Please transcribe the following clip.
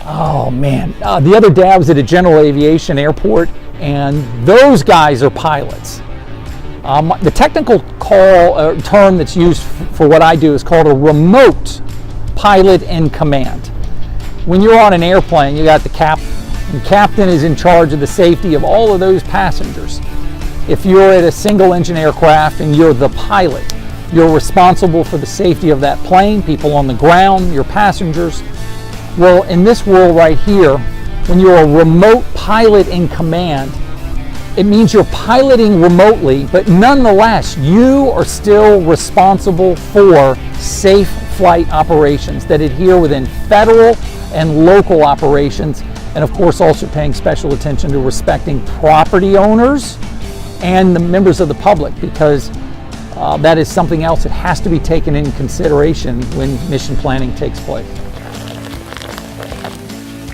Oh man, the other day I was at a general aviation airport, and those guys are pilots. The technical term that's used for what I do is called a remote pilot in command. When you're on an airplane, you got the captain. The captain is in charge of the safety of all of those passengers. If you're at a single engine aircraft and you're the pilot, you're responsible for the safety of that plane, people on the ground, your passengers. Well, in this world right here, when you're a remote pilot in command, it means you're piloting remotely, but nonetheless, you are still responsible for safe flight operations that adhere within federal and local operations, and of course also paying special attention to respecting property owners and the members of the public, because that is something else that has to be taken into consideration when mission planning takes place.